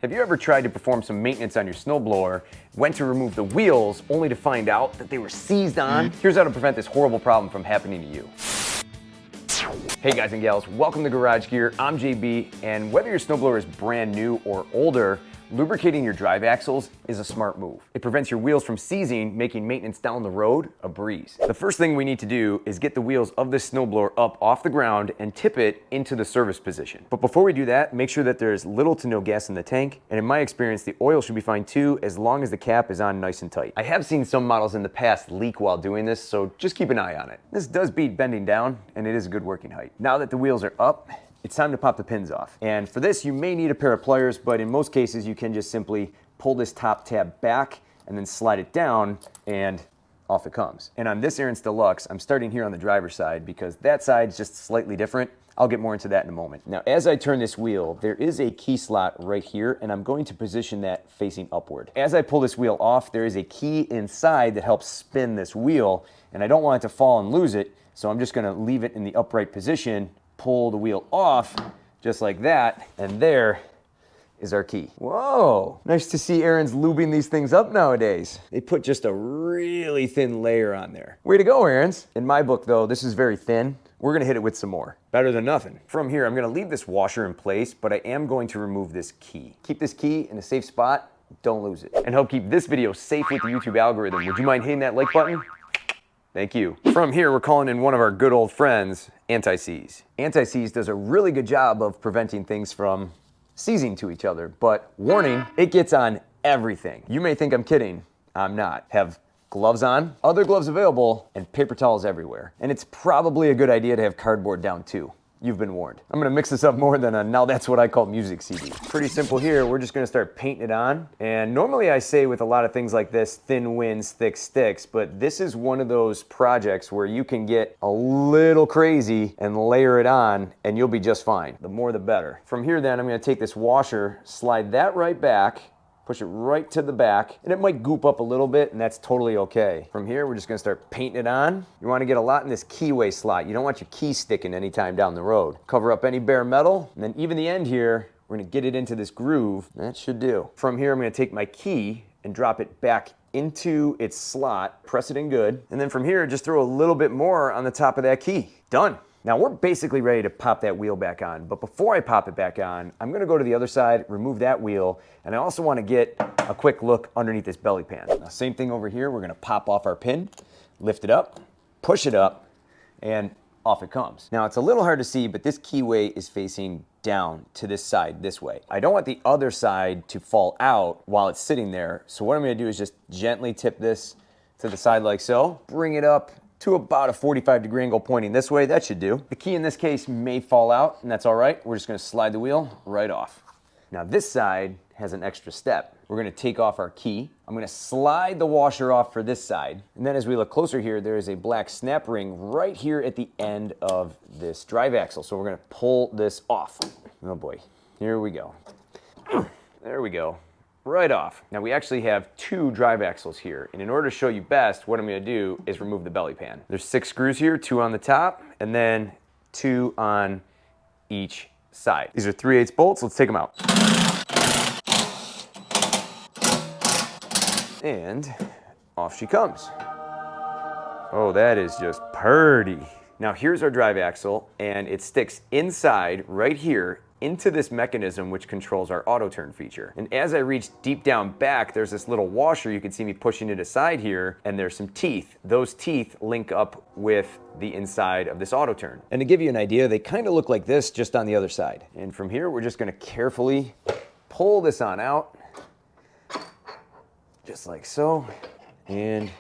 Have you ever tried to perform some maintenance on your snowblower, went to remove the wheels, only to find out that they were seized on? Here's how to prevent this horrible problem from happening to you. Hey guys and gals, welcome to Garage Gear. I'm JB, and whether your snowblower is brand new or older, lubricating your drive axles is a smart move. It prevents your wheels from seizing, making maintenance down the road a breeze. The first thing we need to do is get the wheels of this snowblower up off the ground and tip it into the service position. But before we do that, make sure that there's little to no gas in the tank, and in my experience, the oil should be fine too, as long as the cap is on nice and tight. I have seen some models in the past leak while doing this, so just keep an eye on it. This does beat bending down, and it is a good working height. Now that the wheels are up, it's time to pop the pins off. And for this, you may need a pair of pliers, but in most cases, you can just simply pull this top tab back and then slide it down, and off it comes. And on this ARIENS Deluxe, I'm starting here on the driver's side because that side's just slightly different. I'll get more into that in a moment. Now, as I turn this wheel, there is a key slot right here, and I'm going to position that facing upward. As I pull this wheel off, there is a key inside that helps spin this wheel, and I don't want it to fall and lose it, so I'm just gonna leave it in the upright position, pull the wheel off just like that, and there is our key. Whoa, nice to see ARIENS lubing these things up nowadays. They put just a really thin layer on there. Way to go, ARIENS. In my book though, this is very thin. We're gonna hit it with some more. Better than nothing. From here, I'm gonna leave this washer in place, but I am going to remove this key. Keep this key in a safe spot, don't lose it. And help keep this video safe with the YouTube algorithm, would you mind hitting that like button? Thank you. From here, we're calling in one of our good old friends, Anti-Seize. Anti-Seize does a really good job of preventing things from seizing to each other, but warning, it gets on everything. You may think I'm kidding, I'm not. Have gloves on, other gloves available, and paper towels everywhere. And it's probably a good idea to have cardboard down too. You've been warned. I'm gonna mix this up more than a now that's what I call music CD. Pretty simple here, we're just gonna start painting it on. And normally I say with a lot of things like this, thin wins, thick sticks, but this is one of those projects where you can get a little crazy and layer it on and you'll be just fine. The more the better. From here then, I'm gonna take this washer, slide that right back, push it right to the back, and it might goop up a little bit, and that's totally okay. From here, we're just gonna start painting it on. You wanna get a lot in this keyway slot. You don't want your key sticking anytime down the road. Cover up any bare metal, and then even the end here, we're gonna get it into this groove. That should do. From here, I'm gonna take my key and drop it back into its slot, press it in good, and then from here, just throw a little bit more on the top of that key. Done. Now we're basically ready to pop that wheel back on, but before I pop it back on, I'm gonna go to the other side, remove that wheel, and I also wanna get a quick look underneath this belly pan. Now same thing over here, we're gonna pop off our pin, lift it up, push it up, and off it comes. Now it's a little hard to see, but this keyway is facing down to this side, this way. I don't want the other side to fall out while it's sitting there, so what I'm gonna do is just gently tip this to the side like so, bring it up to about a 45-degree angle pointing this way. That should do. The key in this case may fall out, and that's all right. We're just gonna slide the wheel right off. Now this side has an extra step. We're gonna take off our key. I'm gonna slide the washer off for this side. And then as we look closer here, there is a black snap ring right here at the end of this drive axle. So we're gonna pull this off. Oh boy, here we go. There we go. Right off. Now we actually have two drive axles here, and in order to show you best, what I'm gonna do is remove the belly pan. There's 6 screws here, 2 on the top, and then 2 on each side. These are 3/8 bolts, let's take them out. And off she comes. Oh, that is just purty. Now here's our drive axle, and it sticks inside right here into this mechanism which controls our auto turn feature. And as I reach deep down back, there's this little washer. You can see me pushing it aside here, and there's some teeth. Those teeth link up with the inside of this auto turn. And to give you an idea, they kind of look like this just on the other side. And from here, we're just gonna carefully pull this on out, just like so, and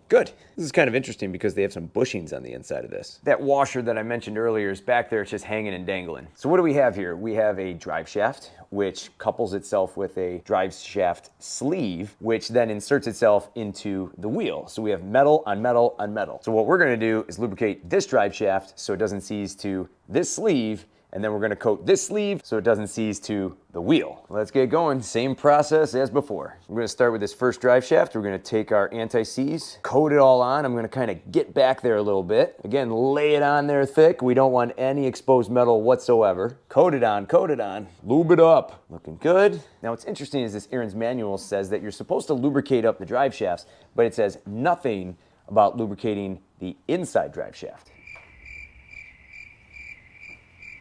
good. This is kind of interesting because they have some bushings on the inside of this. That washer that I mentioned earlier is back there, it's just hanging and dangling. So what do we have here? We have a drive shaft, which couples itself with a drive shaft sleeve, which then inserts itself into the wheel. So we have metal on metal on metal. So what we're gonna do is lubricate this drive shaft so it doesn't seize to this sleeve, And then we're gonna coat this sleeve so it doesn't seize to the wheel. Let's get going. Same process as before. We're gonna start with this first drive shaft. We're gonna take our anti-seize, coat it all on. I'm gonna kind of get back there a little bit. Again, lay it on there thick. We don't want any exposed metal whatsoever. Coat it on, lube it up. Looking good. Now what's interesting is this ARIENS manual says that you're supposed to lubricate up the drive shafts, but it says nothing about lubricating the inside drive shaft.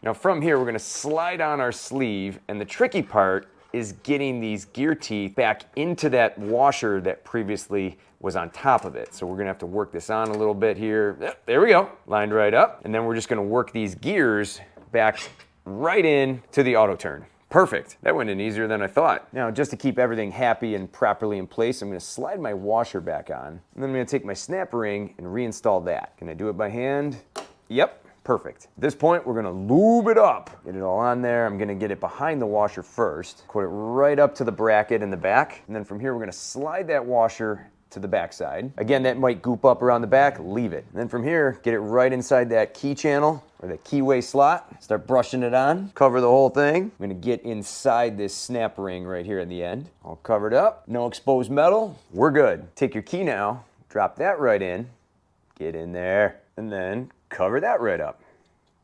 Now from here, we're gonna slide on our sleeve, and the tricky part is getting these gear teeth back into that washer that previously was on top of it. So we're gonna have to work this on a little bit here. Yep, there we go, lined right up. And then we're just gonna work these gears back right in to the auto turn. Perfect, that went in easier than I thought. Now, just to keep everything happy and properly in place, I'm gonna slide my washer back on, and then I'm gonna take my snap ring and reinstall that. Can I do it by hand? Yep. Perfect. At this point, we're gonna lube it up. Get it all on there. I'm gonna get it behind the washer first. Put it right up to the bracket in the back. And then from here, we're gonna slide that washer to the back side. Again, that might goop up around the back, leave it. And then from here, get it right inside that key channel or the keyway slot. Start brushing it on, cover the whole thing. I'm gonna get inside this snap ring right here at the end. All covered up, no exposed metal. We're good. Take your key now, drop that right in, get in there, and then cover that right up.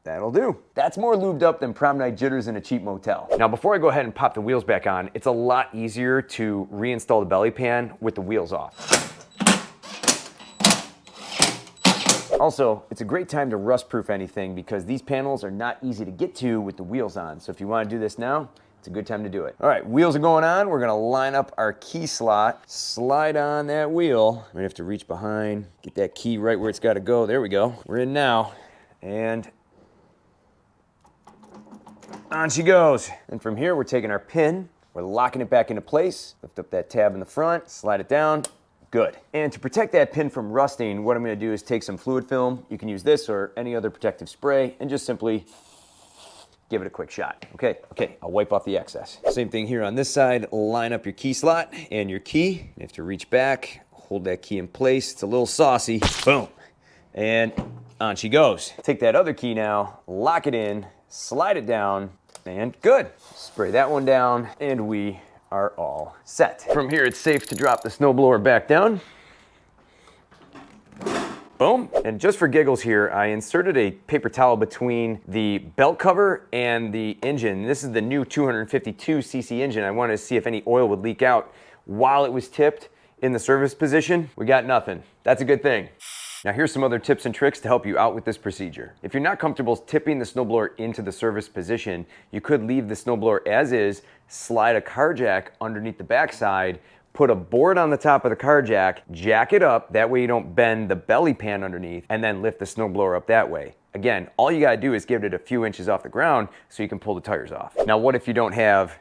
That'll do. That's more lubed up than prom night jitters in a cheap motel. Now, before I go ahead and pop the wheels back on, it's a lot easier to reinstall the belly pan with the wheels off. Also, it's a great time to rust-proof anything because these panels are not easy to get to with the wheels on. So if you want to do this now, it's a good time to do it. All right, wheels are going on. We're gonna line up our key slot, slide on that wheel. We have to reach behind, get that key right where it's gotta go. There we go. We're in now, and on she goes. And from here, we're taking our pin, we're locking it back into place, lift up that tab in the front, slide it down, good. And to protect that pin from rusting, what I'm gonna do is take some fluid film. You can use this or any other protective spray, and just simply give it a quick shot. Okay, I'll wipe off the excess. Same thing here on this side. Line up your key slot and your key. You have to reach back, hold that key in place. It's a little saucy. Boom. And on she goes. Take that other key now, lock it in, slide it down, and good. Spray that one down, and we are all set. From here, it's safe to drop the snowblower back down. Boom. And just for giggles here, I inserted a paper towel between the belt cover and the engine. This is the new 252cc engine. I wanted to see if any oil would leak out while it was tipped in the service position. We got nothing. That's a good thing. Now here's some other tips and tricks to help you out with this procedure. If you're not comfortable tipping the snowblower into the service position, you could leave the snowblower as is, slide a car jack underneath the backside, put a board on the top of the car jack, jack it up, that way you don't bend the belly pan underneath, and then lift the snowblower up that way. Again, all you gotta do is give it a few inches off the ground so you can pull the tires off. Now what if you don't have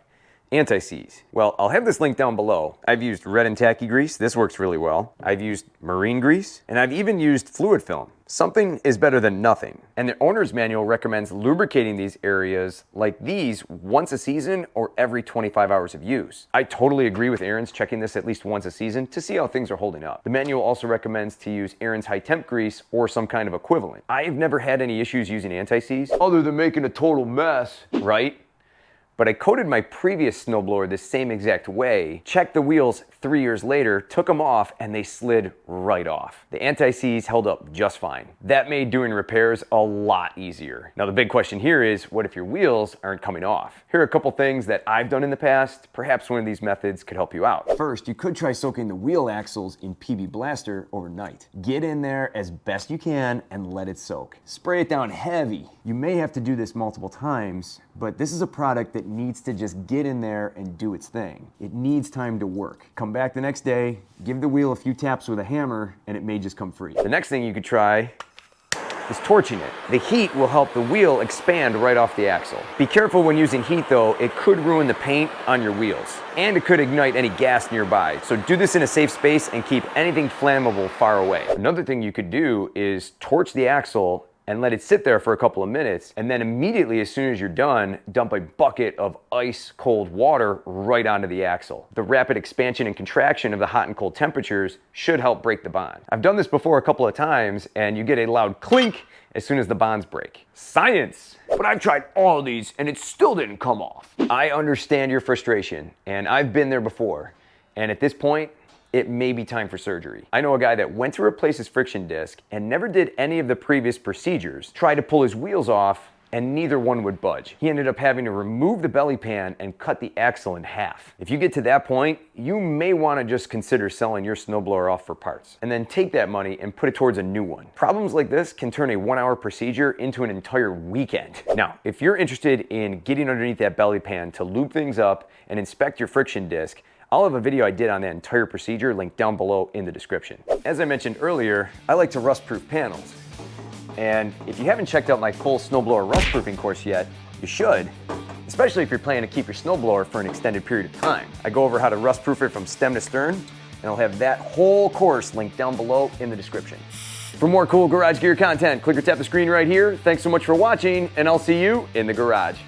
anti-seize? Well, I'll have this link down below. I've used red and tacky grease. This works really well. I've used marine grease, and I've even used fluid film. Something is better than nothing. And the owner's manual recommends lubricating these areas like these once a season or every 25 hours of use. I totally agree with ARIENS checking this at least once a season to see how things are holding up. The manual also recommends to use ARIENS high temp grease or some kind of equivalent. I've never had any issues using anti-seize other than making a total mess, right? But I coated my previous snowblower the same exact way, checked the wheels 3 years later, took them off, and they slid right off. The anti-seize held up just fine. That made doing repairs a lot easier. Now the big question here is, what if your wheels aren't coming off? Here are a couple things that I've done in the past. Perhaps one of these methods could help you out. First, you could try soaking the wheel axles in PB Blaster overnight. Get in there as best you can and let it soak. Spray it down heavy. You may have to do this multiple times, but this is a product that needs to just get in there and do its thing. It needs time to work. Come back the next day, give the wheel a few taps with a hammer, and it may just come free. The next thing you could try is torching it. The heat will help the wheel expand right off the axle. Be careful when using heat though, it could ruin the paint on your wheels, and it could ignite any gas nearby. So do this in a safe space and keep anything flammable far away. Another thing you could do is torch the axle and let it sit there for a couple of minutes, and then immediately as soon as you're done, dump a bucket of ice cold water right onto the axle. The rapid expansion and contraction of the hot and cold temperatures should help break the bond. I've done this before a couple of times, and you get a loud clink as soon as the bonds break. Science! But I've tried all of these and it still didn't come off. I understand your frustration, and I've been there before. And at this point, it may be time for surgery. I know a guy that went to replace his friction disc and never did any of the previous procedures, tried to pull his wheels off, and neither one would budge. He ended up having to remove the belly pan and cut the axle in half. If you get to that point, you may want to just consider selling your snowblower off for parts, and then take that money and put it towards a new one. Problems like this can turn a 1-hour procedure into an entire weekend. Now, if you're interested in getting underneath that belly pan to lube things up and inspect your friction disc, I'll have a video I did on that entire procedure linked down below in the description. As I mentioned earlier, I like to rust-proof panels. And if you haven't checked out my full snowblower rust-proofing course yet, you should, especially if you're planning to keep your snowblower for an extended period of time. I go over how to rust-proof it from stem to stern, and I'll have that whole course linked down below in the description. For more cool garage gear content, click or tap the screen right here. Thanks so much for watching, and I'll see you in the garage.